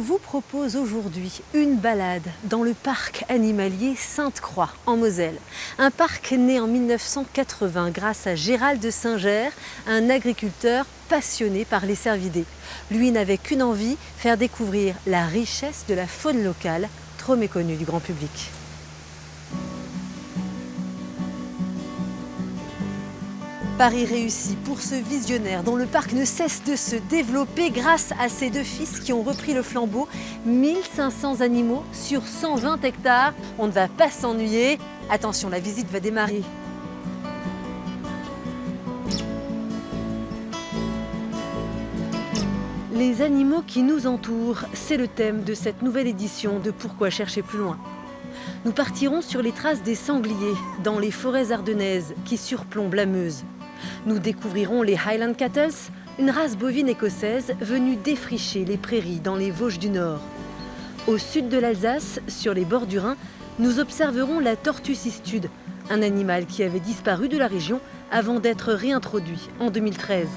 vous propose aujourd'hui une balade dans le parc animalier Sainte-Croix en Moselle. Un parc né en 1980 grâce à Gérald de Singer, un agriculteur passionné par les cervidés. Lui n'avait qu'une envie, faire découvrir la richesse de la faune locale, trop méconnue du grand public. Pari réussi pour ce visionnaire dont le parc ne cesse de se développer grâce à ses deux fils qui ont repris le flambeau. 1500 animaux sur 120 hectares. On ne va pas s'ennuyer. Attention, la visite va démarrer. Les animaux qui nous entourent, c'est le thème de cette nouvelle édition de Pourquoi chercher plus loin. Nous partirons sur les traces des sangliers dans les forêts ardennaises qui surplombent la Meuse. Nous découvrirons les Highland Cattles, une race bovine écossaise venue défricher les prairies dans les Vosges du Nord. Au sud de l'Alsace, sur les bords du Rhin, nous observerons la tortue cistude, un animal qui avait disparu de la région avant d'être réintroduit en 2013.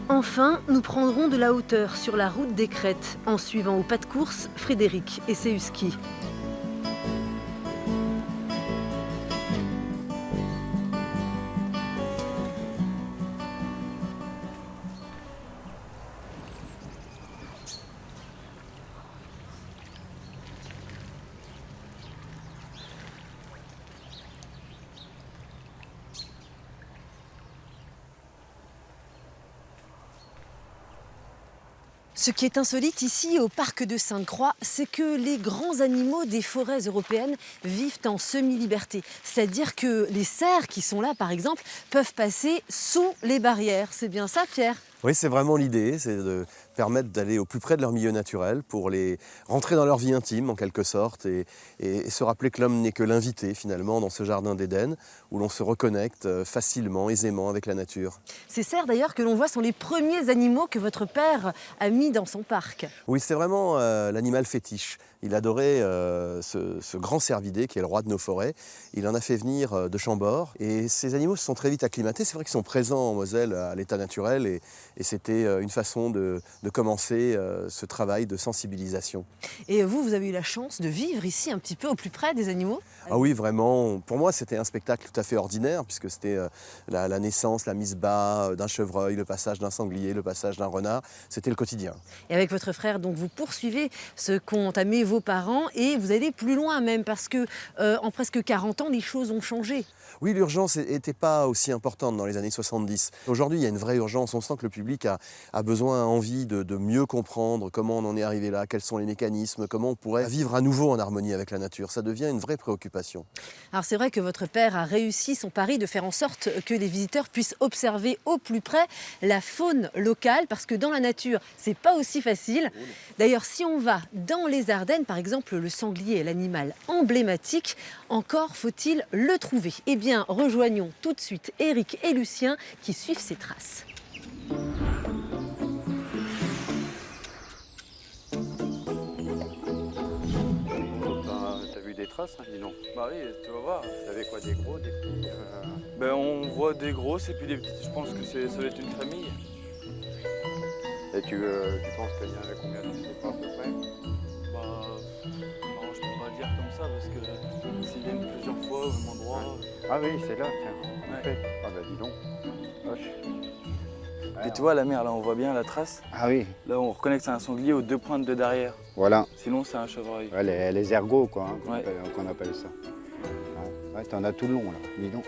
Enfin, nous prendrons de la hauteur sur la route des Crêtes en suivant au pas de course Frédéric et ses huskies. Ce qui est insolite ici au parc de Sainte-Croix, c'est que les grands animaux des forêts européennes vivent en semi-liberté. C'est-à-dire que les cerfs qui sont là, par exemple, peuvent passer sous les barrières. C'est bien ça, Pierre ? Oui, c'est vraiment l'idée, c'est de permettre d'aller au plus près de leur milieu naturel pour les rentrer dans leur vie intime en quelque sorte et se rappeler que l'homme n'est que l'invité finalement dans ce jardin d'Éden où l'on se reconnecte facilement, aisément avec la nature. Ces cerfs d'ailleurs que l'on voit sont les premiers animaux que votre père a mis dans son parc. Oui, c'est vraiment l'animal fétiche. Il adorait ce grand cervidé qui est le roi de nos forêts. Il en a fait venir de Chambord et ces animaux se sont très vite acclimatés. C'est vrai qu'ils sont présents en Moselle à l'état naturel et c'était une façon de commencer ce travail de sensibilisation. Et vous, vous avez eu la chance de vivre ici un petit peu au plus près des animaux ? Ah oui, vraiment. Pour moi, c'était un spectacle tout à fait ordinaire puisque c'était la naissance, la mise bas d'un chevreuil, le passage d'un sanglier, le passage d'un renard. C'était le quotidien. Et avec votre frère, donc, vous poursuivez ce qu'ont entamé vos parents et vous allez plus loin même parce que en presque 40 ans, les choses ont changé. Oui, l'urgence n'était pas aussi importante dans les années 70. Aujourd'hui, il y a une vraie urgence. On sent que le public a besoin, envie de mieux comprendre comment on en est arrivé là, quels sont les mécanismes, comment on pourrait vivre à nouveau en harmonie avec la nature. Ça devient une vraie préoccupation. Alors c'est vrai que votre père a réussi son pari de faire en sorte que les visiteurs puissent observer au plus près la faune locale parce que dans la nature, c'est pas aussi facile. D'ailleurs, si on va dans les Ardennes, par exemple, le sanglier est l'animal emblématique. Encore faut-il le trouver. Eh bien, rejoignons tout de suite Éric et Lucien qui suivent ses traces. T'as vu des traces, hein, dis donc. Bah oui, tu vas voir. T'avais quoi, des gros, des petits Ben on voit des grosses et puis des petites. Je pense que ça doit être une famille. Et tu penses qu'il y en avait combien, tu sais pas à peu près? Bah non, je peux pas dire comme ça parce que s'ils viennent plusieurs fois au même endroit. Ah oui, c'est là, tiens. Ouais. Ah bah dis donc. Vache. Et tu vois la mer là, on voit bien la trace. Ah oui, Là on reconnaît que c'est un sanglier aux deux pointes de derrière. voilà. Sinon c'est un chevreuil. Ouais, les ergots, quoi, hein, Ouais. qu'on appelle ça. Ouais, t'en as tout le long, là, dis donc.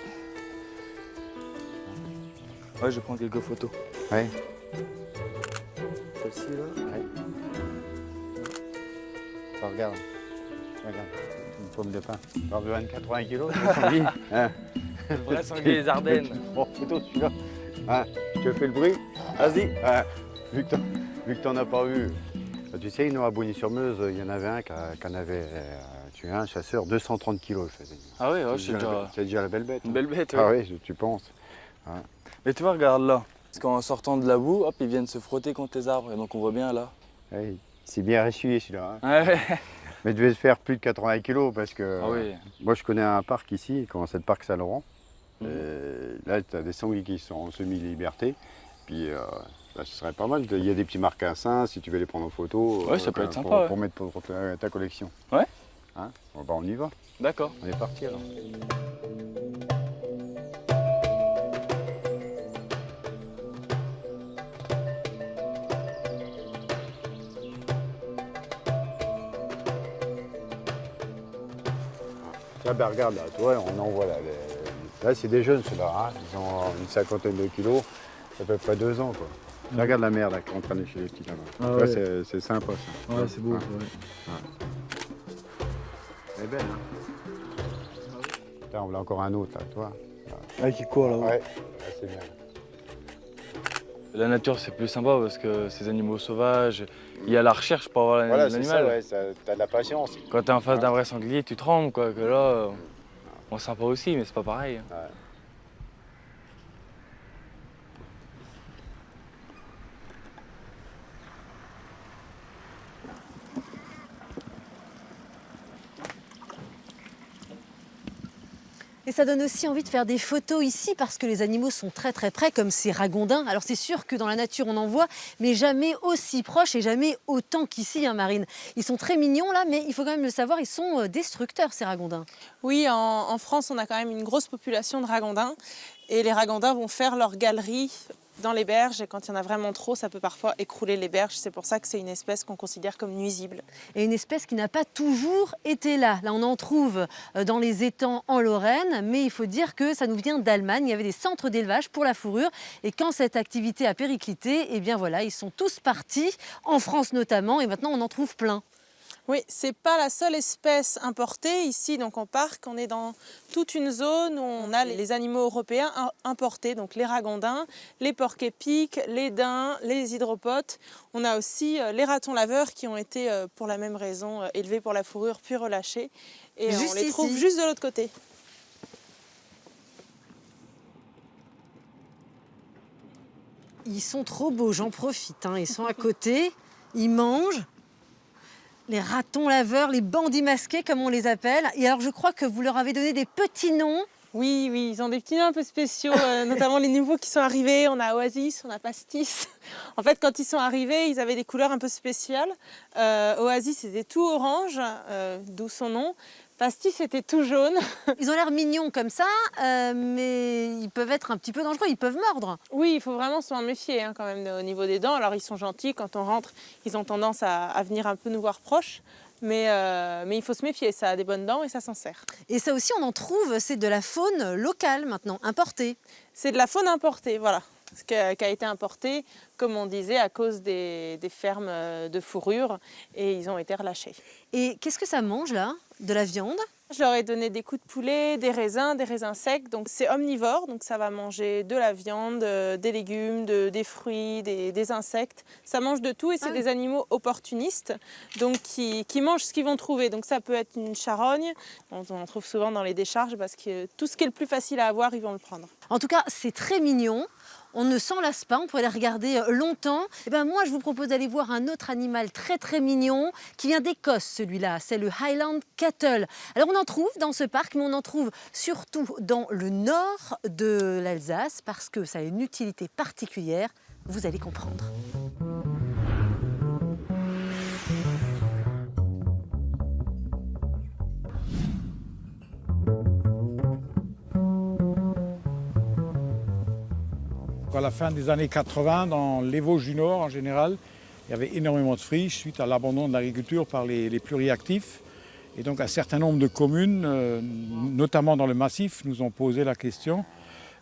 Ouais, je prends quelques photos. Ouais. Celle-ci là. Ouais. Regarde. Regarde. Une pomme de pain. Pas besoin de 80 kilos, le sanglier. Hein. Le vrai sanglier des Ardennes. Bon, photo celui-là. Hein, je te fais le bruit. Vas-y. Hein, vu que t'en as pas vu. Tu sais, nous, à Bouigny-sur-Meuse, il y en avait un qui en avait tué un chasseur, 230 kilos, il faisait. Ah oui, ouais, C'est déjà la belle bête. une hein. belle bête. Ah Ouais. oui, tu penses. Hein. Mais tu vois, regarde là. Parce qu'en sortant de la boue, hop, ils viennent se frotter contre les arbres. Et donc on voit bien là. Ouais, c'est bien essuyé celui-là. Hein. Ouais. Mais il devait se faire plus de 80 kilos parce que Ah oui. moi je connais un parc ici, comment c'est le parc Saint-Laurent. Là, tu as des sangliers qui sont en semi-liberté. Puis Là, ce serait pas mal. Il y a des petits marcassins, si tu veux les prendre en photo. Ouais, ça peut être sympa, pour mettre pour ta collection. Ouais. Hein, bon, bah, on y va. D'accord. On est parti alors. Tiens, ben, regarde là, toi, on en voit là. Là, c'est des jeunes ceux-là, hein. Ils ont une cinquantaine de kilos, ça fait à peu près 2 ans quoi. Regarde la mer là, qui est en train de chez les petits là-bas. Ah Tu vois, ouais. c'est sympa ça. Ouais, c'est beau. Ouais. Ouais. Elle est belle, hein. Putain, on voulait encore un autre là, toi. Ah, qui court là-haut. Ouais, c'est bien. La nature, c'est plus sympa parce que ces animaux sauvages, il y a la recherche pour avoir Voilà, c'est ça, l'animal. ouais, t'as de la patience. Quand t'es en face d'un vrai sanglier, tu trembles, quoi. Que là, bon, sympa aussi, mais c'est pas pareil. Ouais. Et ça donne aussi envie de faire des photos ici parce que les animaux sont très très près, comme ces ragondins. Alors c'est sûr que dans la nature on en voit, mais jamais aussi proches et jamais autant qu'ici, hein, Marine. Ils sont très mignons là, mais il faut quand même le savoir, ils sont destructeurs ces ragondins. Oui, en France, on a quand même une grosse population de ragondins. Et les ragondins vont faire leur galerie dans les berges. Et quand il y en a vraiment trop, ça peut parfois écrouler les berges. C'est pour ça que c'est une espèce qu'on considère comme nuisible. Et une espèce qui n'a pas toujours été là. Là, on en trouve dans les étangs en Lorraine, mais il faut dire que ça nous vient d'Allemagne. Il y avait des centres d'élevage pour la fourrure. Et quand cette activité a périclité, eh bien voilà, ils sont tous partis, en France notamment, et maintenant on en trouve plein. Oui, c'est pas la seule espèce importée ici, donc en parc, on est dans toute une zone où on a les animaux européens importés, donc les ragondins, les porcs-épics, les daims, les hydropotes. On a aussi les ratons laveurs qui ont été, pour la même raison, élevés pour la fourrure puis relâchés. Et Juste on les trouve ici. juste de l'autre côté. Ils sont trop beaux, j'en profite, hein. Ils sont à côté, ils mangent. Les ratons laveurs, les bandits masqués, comme on les appelle. Et alors, je crois que vous leur avez donné des petits noms. Oui, oui, ils ont des petits noms un peu spéciaux, notamment les nouveaux qui sont arrivés. On a Oasis, on a Pastis. En fait, quand ils sont arrivés, ils avaient des couleurs un peu spéciales. Oasis, c'était tout orange, d'où son nom. Pastis, c'était tout jaune. Ils ont l'air mignons comme ça, mais ils peuvent être un petit peu dangereux, ils peuvent mordre. Oui, il faut vraiment s'en méfier hein, quand même au niveau des dents. Alors, ils sont gentils. Quand on rentre, ils ont tendance à venir un peu nous voir proches. Mais il faut se méfier, ça a des bonnes dents et ça s'en sert. Et ça aussi, on en trouve, c'est de la faune locale maintenant, importée. C'est de la faune importée, voilà. Ce qui a été importé, comme on disait, à cause des fermes de fourrure. Et ils ont été relâchés. Et qu'est-ce que ça mange là? De la viande? Je leur ai donné des coups de poulet, des raisins secs. Donc c'est omnivore, donc ça va manger de la viande, des légumes, des fruits, des insectes. Ça mange de tout et c'est des animaux opportunistes, donc qui mangent ce qu'ils vont trouver. Donc ça peut être une charogne, on en trouve souvent dans les décharges parce que tout ce qui est le plus facile à avoir, ils vont le prendre. En tout cas, c'est très mignon. On ne s'en lasse pas, on pourrait les regarder longtemps. Et ben moi, je vous propose d'aller voir un autre animal très très mignon qui vient d'Écosse, celui-là. C'est le Highland Cattle. Alors on en trouve dans ce parc, mais on en trouve surtout dans le nord de l'Alsace parce que ça a une utilité particulière. Vous allez comprendre. À la fin des années 80, dans les Vosges du Nord en général, il y avait énormément de friches suite à l'abandon de l'agriculture par les pluriactifs. Et donc un certain nombre de communes, notamment dans le massif, nous ont posé la question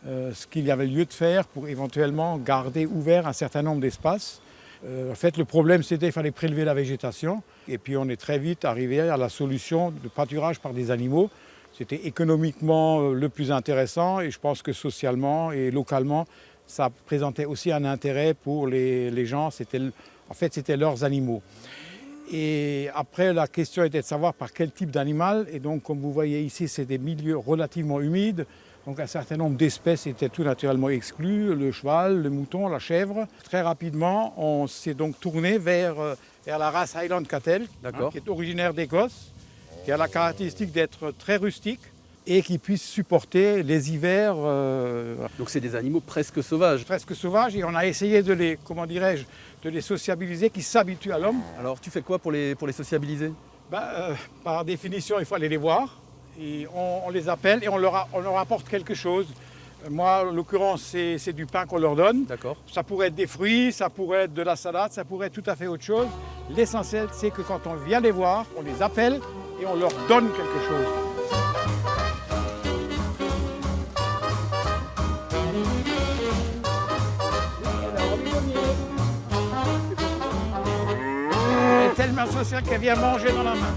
ce qu'il y avait lieu de faire pour éventuellement garder ouvert un certain nombre d'espaces. En fait, le problème, c'était qu'il fallait prélever la végétation. Et puis on est très vite arrivé à la solution de pâturage par des animaux. C'était économiquement le plus intéressant et je pense que socialement et localement, ça présentait aussi un intérêt pour les gens, c'était leurs animaux. Et après, la question était de savoir par quel type d'animal. Et donc, comme vous voyez ici, c'est des milieux relativement humides. Donc, un certain nombre d'espèces étaient tout naturellement exclues, le cheval, le mouton, la chèvre. Très rapidement, on s'est donc tourné vers la race Highland Cattle, qui est originaire d'Écosse, qui a la caractéristique d'être très rustique. et qui puissent supporter les hivers Donc c'est des animaux presque sauvages. presque sauvages. Et on a essayé de les, comment dirais-je, de les sociabiliser, qui s'habituent à l'homme. Alors tu fais quoi pour les sociabiliser? Par définition, il faut aller les voir. Et on les appelle et on leur apporte quelque chose. Moi, en l'occurrence, c'est du pain qu'on leur donne. D'accord. Ça pourrait être des fruits, ça pourrait être de la salade, ça pourrait être tout à fait autre chose. L'essentiel, c'est que quand on vient les voir, on les appelle et on leur donne quelque chose. Elle est tellement sociale qu'elle vient manger dans la main.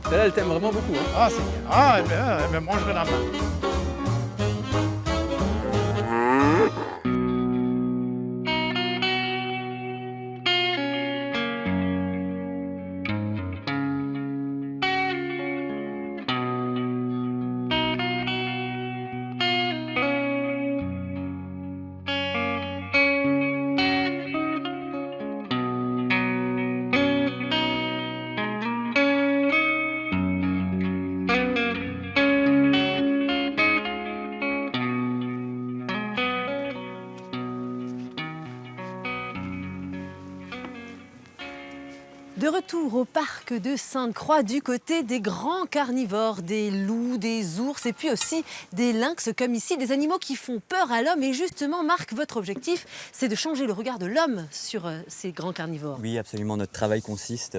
Celle-là, elle t'aime vraiment beaucoup. Hein. Ah, c'est bien. Ah, elle me mange dans la main. De retour au parc de Sainte-Croix, du côté des grands carnivores, des loups, des ours et puis aussi des lynx comme ici, des animaux qui font peur à l'homme. Et justement, Marc, votre objectif, c'est de changer le regard de l'homme sur ces grands carnivores. Oui, absolument. Notre travail consiste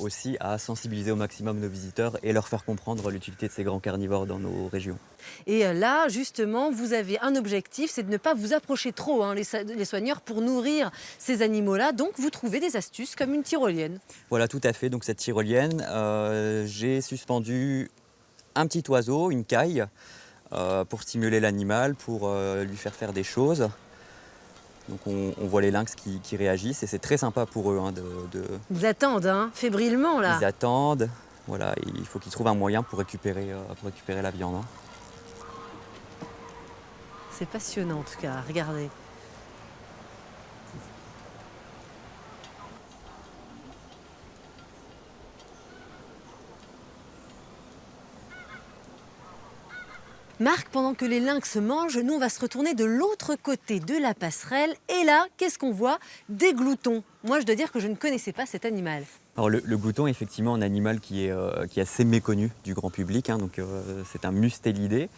aussi à sensibiliser au maximum nos visiteurs et leur faire comprendre l'utilité de ces grands carnivores dans nos régions. Et là, justement, vous avez un objectif, c'est de ne pas vous approcher trop, les soigneurs, pour nourrir ces animaux-là. Donc, vous trouvez des astuces comme une tyrolienne. Voilà, tout à fait. Donc cette tyrolienne, j'ai suspendu un petit oiseau, une caille, pour stimuler l'animal, pour lui faire des choses. Donc on voit les lynx qui réagissent et c'est très sympa pour eux. Ils attendent, fébrilement, là. Ils attendent. Voilà, il faut qu'ils trouvent un moyen pour récupérer la viande. Hein. C'est passionnant, en tout cas. Regardez. Marc, pendant que les lynx mangent, nous on va se retourner de l'autre côté de la passerelle. Et là, qu'est-ce qu'on voit? Des gloutons. Moi, je dois dire que je ne connaissais pas cet animal. Alors le glouton est effectivement un animal qui est assez méconnu du grand public. Hein, donc c'est un mustélidé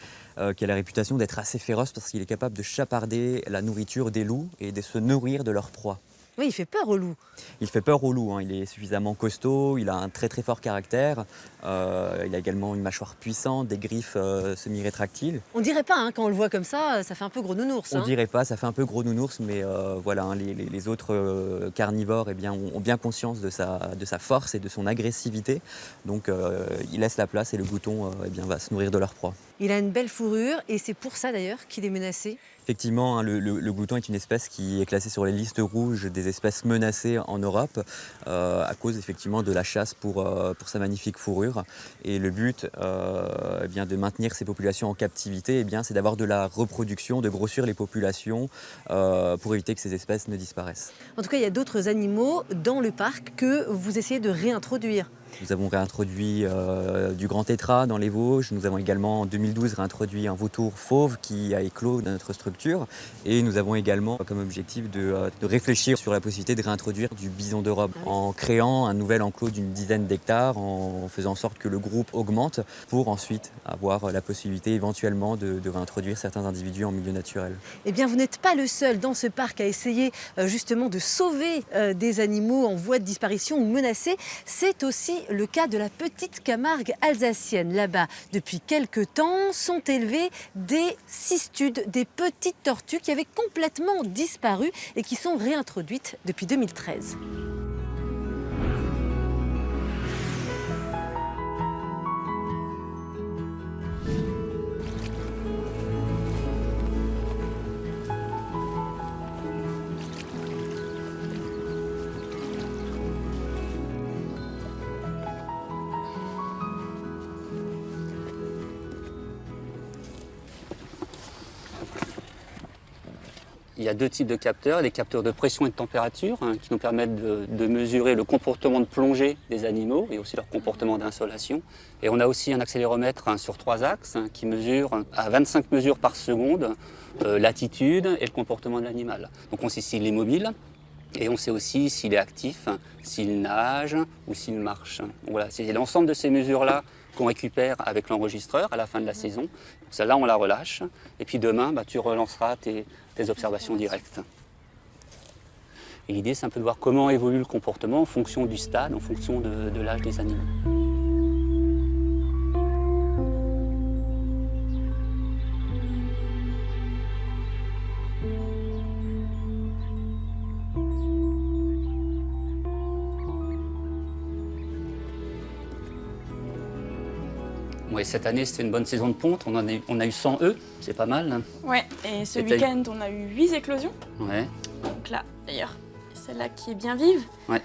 qui a la réputation d'être assez féroce parce qu'il est capable de chaparder la nourriture des loups et de se nourrir de leur proie. Oui, il fait peur aux loups. Il fait peur aux loups, hein. Il est suffisamment costaud, il a un très très fort caractère, il a également une mâchoire puissante, des griffes semi-rétractiles. On dirait pas, quand on le voit comme ça fait un peu gros nounours. On dirait pas, ça fait un peu gros nounours, mais voilà, hein, les autres carnivores ont bien conscience de sa force et de son agressivité. Donc il laisse la place et le glouton va se nourrir de leur proie. Il a une belle fourrure et c'est pour ça d'ailleurs qu'il est menacé. Effectivement, hein, le glouton est une espèce qui est classée sur les listes rouges des espèces menacées en Europe à cause effectivement de la chasse pour sa magnifique fourrure. Et le but de maintenir ces populations en captivité, c'est d'avoir de la reproduction, de grossir les populations pour éviter que ces espèces ne disparaissent. En tout cas, il y a d'autres animaux dans le parc que vous essayez de réintroduire. Nous avons réintroduit du grand tétras dans les Vosges. Nous avons également en 2012 réintroduit un vautour fauve qui a éclos dans notre structure. Et nous avons également comme objectif de réfléchir sur la possibilité de réintroduire du bison d'Europe en créant un nouvel enclos d'une dizaine d'hectares, en faisant en sorte que le groupe augmente pour ensuite avoir la possibilité éventuellement de réintroduire certains individus en milieu naturel. Eh bien, vous n'êtes pas le seul dans ce parc à essayer justement de sauver des animaux en voie de disparition ou menacés. C'est aussi le cas de la petite Camargue alsacienne. Là-bas, depuis quelques temps, sont élevées des cistudes, des petites tortues qui avaient complètement disparu et qui sont réintroduites depuis 2013. il y a 2 types de capteurs, des capteurs de pression et de température qui nous permettent de mesurer le comportement de plongée des animaux et aussi leur comportement d'insolation. Et on a aussi un accéléromètre sur 3 axes qui mesure à 25 mesures par seconde l'attitude et le comportement de l'animal. Donc on sait s'il est mobile et on sait aussi s'il est actif, s'il nage ou s'il marche. Donc voilà, c'est l'ensemble de ces mesures-là qu'on récupère avec l'enregistreur à la fin de la saison. Donc celle-là, on la relâche. Et puis demain, tu relanceras tes observations directes. Et l'idée, c'est un peu de voir comment évolue le comportement en fonction du stade, en fonction de l'âge des animaux. Ouais, cette année, c'était une bonne saison de ponte. On a eu 100 œufs, c'est pas mal. Ouais, et ce week-end, on a eu 8 éclosions. Ouais. Donc là, d'ailleurs, celle-là qui est bien vive. Ouais.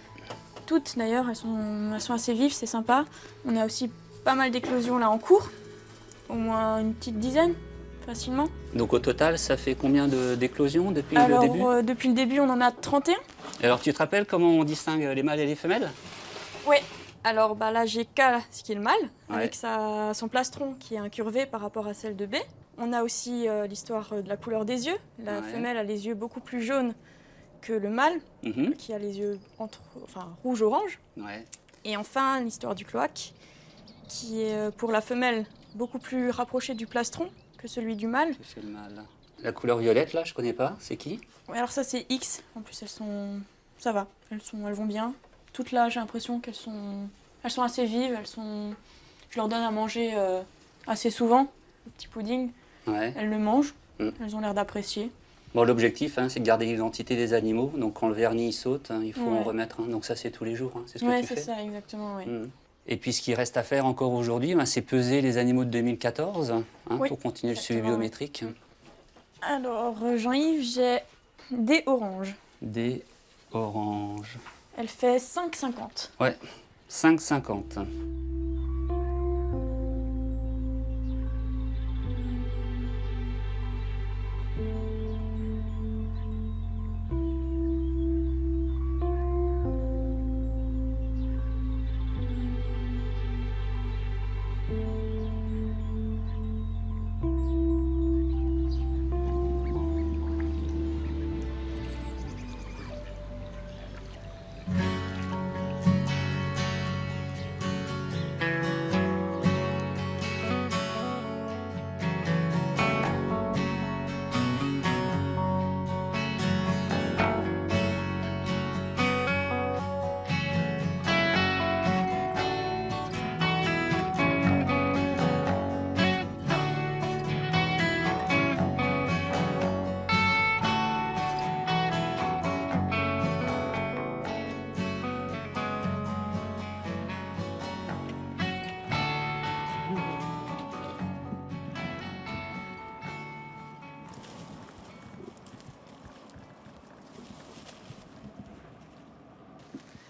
Toutes, d'ailleurs, elles sont assez vives, c'est sympa. On a aussi pas mal d'éclosions là en cours. Au moins une petite dizaine, facilement. Donc au total, ça fait combien d'éclosions depuis le début? Depuis le début, on en a 31. Et alors, tu te rappelles comment on distingue les mâles et les femelles? Ouais. Alors là, j'ai K, ce qui est le mâle, Ouais. avec son plastron qui est incurvé par rapport à celle de B. On a aussi l'histoire de la couleur des yeux. La Ouais. femelle a les yeux beaucoup plus jaunes que le mâle, qui a les yeux rouge-orange. Ouais. Et enfin, l'histoire du cloaque, qui est pour la femelle beaucoup plus rapproché du plastron que celui du mâle. C'est le mâle. La couleur violette, là, je connais pas. C'est qui? Ouais, alors ça, c'est X. En plus, ça va. Elles vont bien. Toutes là, j'ai l'impression qu'elles sont assez vives. Je leur donne à manger assez souvent, le petit pudding. Ouais. Elles le mangent. Mm. Elles ont l'air d'apprécier. Bon, l'objectif, c'est de garder l'identité des animaux. Donc quand le vernis saute, il faut en Ouais. remettre. Donc ça, c'est tous les jours. C'est ce que Ouais, tu fais. c'est ça, exactement. Ouais. Mm. Et puis ce qui reste à faire encore aujourd'hui, c'est peser les animaux de 2014 Oui, pour continuer le suivi exactement. biométrique. Alors, Jean-Yves, j'ai des oranges. Des oranges. Elle fait 5,50. Ouais, 5,50.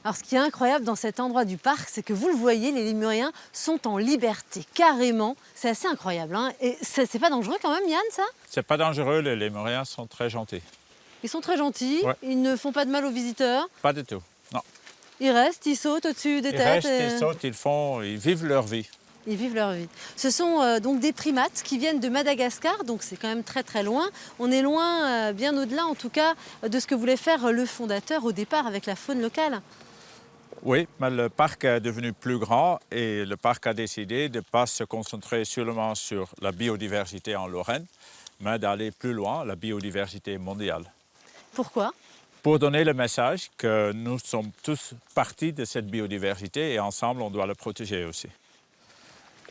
Alors, ce qui est incroyable dans cet endroit du parc, c'est que vous le voyez, les lémuriens sont en liberté, carrément. C'est assez incroyable, hein. Et c'est pas dangereux quand même, Yann, ça? C'est pas dangereux, les lémuriens sont très gentils. Ils sont très gentils, Ouais. ils ne font pas de mal aux visiteurs. Pas du tout, non. Ils restent, ils sautent au-dessus des Ils têtes. restent, ils sautent, ils vivent leur vie. Ils vivent leur vie. Ce sont donc des primates qui viennent de Madagascar, donc c'est quand même très très loin. On est loin, bien au-delà en tout cas, de ce que voulait faire le fondateur au départ avec la faune locale. Oui, mais le parc est devenu plus grand et le parc a décidé de ne pas se concentrer seulement sur la biodiversité en Lorraine, mais d'aller plus loin, la biodiversité mondiale. Pourquoi? Pour donner le message que nous sommes tous partie de cette biodiversité et ensemble, on doit la protéger aussi.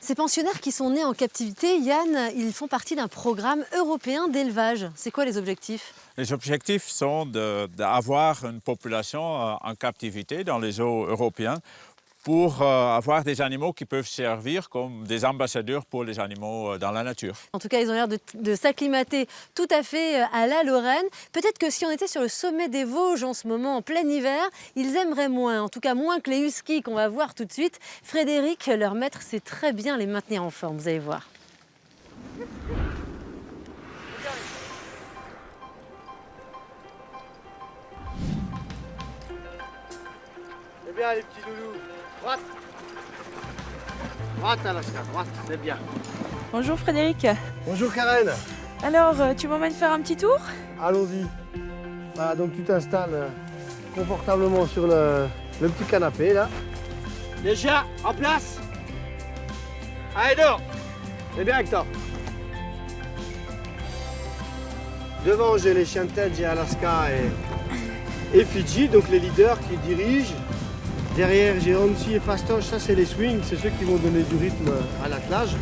Ces pensionnaires qui sont nés en captivité, Yann, ils font partie d'un programme européen d'élevage. C'est quoi les objectifs? Les objectifs sont d'avoir une population en captivité dans les eaux européennes pour avoir des animaux qui peuvent servir comme des ambassadeurs pour les animaux dans la nature. En tout cas, ils ont l'air de s'acclimater tout à fait à la Lorraine. Peut-être que si on était sur le sommet des Vosges en ce moment, en plein hiver, ils aimeraient moins, en tout cas moins que les huskies qu'on va voir tout de suite. Frédéric, leur maître, sait très bien les maintenir en forme, vous allez voir. bien les petits loulous. Droite. Droite Alaska, droite, c'est bien. Bonjour Frédéric. Bonjour Karen. Alors, tu m'emmènes faire un petit tour? Allons-y. Voilà, donc tu t'installes confortablement sur le petit canapé là. Les chiens, en place. Allez, dehors. C'est bien Hector. Devant, j'ai les chiens de tête, j'ai Alaska et Fidji, donc les leaders qui dirigent. Derrière, j'ai Hansi et Fastoche, ça c'est les swings, c'est ceux qui vont donner du rythme à l'attelage.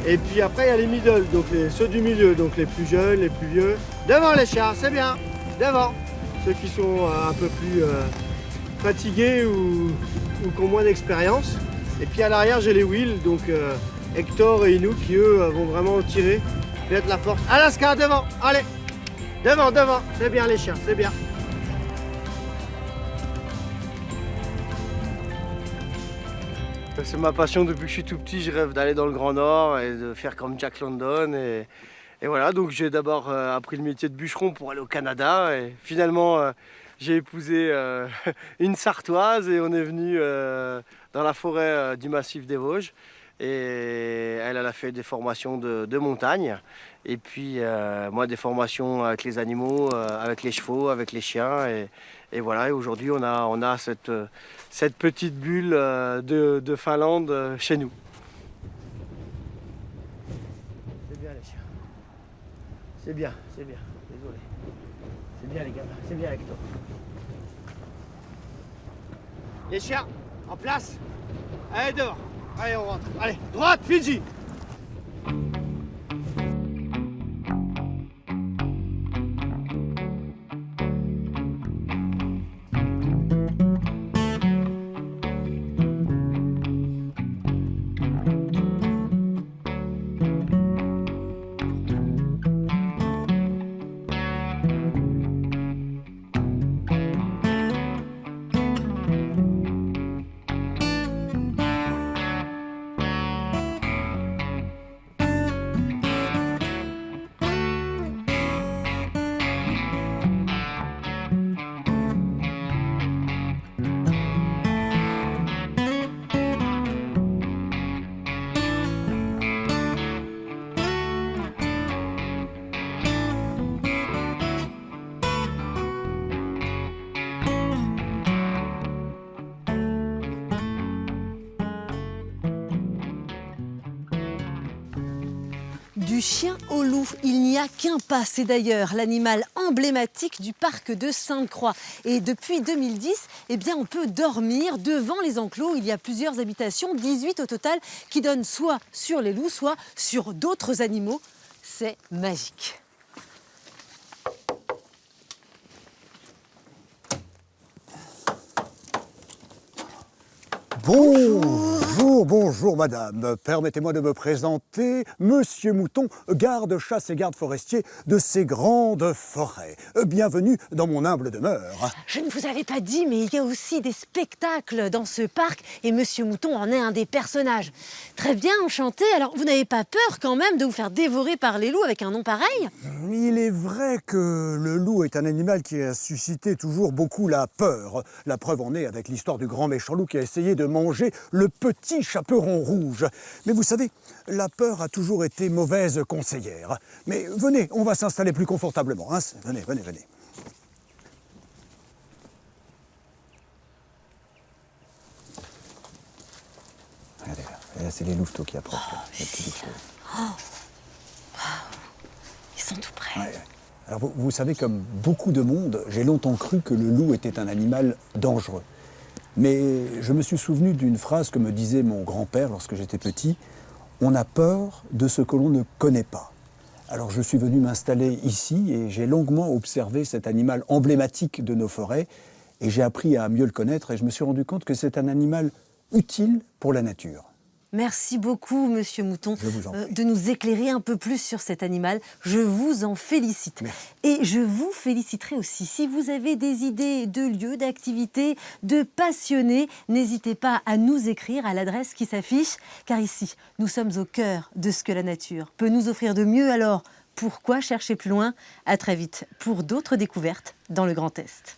Et puis après, il y a les middle, donc ceux du milieu, donc les plus jeunes, les plus vieux. Devant les chiens, c'est bien, devant. Ceux qui sont un peu plus fatigués ou qui ont moins d'expérience. Et puis à l'arrière, j'ai les wheels, donc Hector et Inou qui eux vont vraiment tirer, mettre la force. Alaska, devant, allez, devant, c'est bien les chiens, c'est bien. C'est ma passion depuis que je suis tout petit, je rêve d'aller dans le Grand Nord et de faire comme Jack London. Et voilà, donc j'ai d'abord appris le métier de bûcheron pour aller au Canada. Et finalement, j'ai épousé une Sartoise et on est venu dans la forêt du massif des Vosges. Et elle a fait des formations de montagne. Et puis moi, des formations avec les animaux, avec les chevaux, avec les chiens. Et voilà, et aujourd'hui, on a cette petite bulle de Finlande chez nous. C'est bien les chiens. C'est bien, désolé. C'est bien les gamins, c'est bien avec toi. Les chiens, en place. Allez dehors, allez on rentre. Allez, droite, Fidji. Du chien au loup, il n'y a qu'un pas. C'est d'ailleurs l'animal emblématique du parc de Sainte-Croix. Et depuis 2010, eh bien, on peut dormir devant les enclos. Il y a plusieurs habitations, 18 au total, qui donnent soit sur les loups, soit sur d'autres animaux. C'est magique. Bonjour madame. Permettez-moi de me présenter, Monsieur Mouton, garde-chasse et garde-forestier de ces grandes forêts. Bienvenue dans mon humble demeure. Je ne vous avais pas dit, mais il y a aussi des spectacles dans ce parc et Monsieur Mouton en est un des personnages. Très bien, enchanté. Alors, vous n'avez pas peur quand même de vous faire dévorer par les loups avec un nom pareil? Il est vrai que le loup est un animal qui a suscité toujours beaucoup la peur. La preuve en est avec l'histoire du grand méchant loup qui a essayé de manger le petit chaperon rouge. Mais vous savez, la peur a toujours été mauvaise conseillère. Mais venez, on va s'installer plus confortablement. Hein. Venez. Regardez là, c'est les louveteaux qui approchent. Ils sont tout près. Ouais. Alors vous savez, comme beaucoup de monde, j'ai longtemps cru que le loup était un animal dangereux. Mais je me suis souvenu d'une phrase que me disait mon grand-père lorsque j'étais petit. On a peur de ce que l'on ne connaît pas. Alors je suis venu m'installer ici et j'ai longuement observé cet animal emblématique de nos forêts et j'ai appris à mieux le connaître et je me suis rendu compte que c'est un animal utile pour la nature. Merci beaucoup, Monsieur Mouton, de nous éclairer un peu plus sur cet animal. Je vous en félicite. Merci. Et je vous féliciterai aussi. Si vous avez des idées de lieux, d'activités, de passionnés, n'hésitez pas à nous écrire à l'adresse qui s'affiche, car ici, nous sommes au cœur de ce que la nature peut nous offrir de mieux. Alors, pourquoi chercher plus loin? À très vite pour d'autres découvertes dans le Grand Est.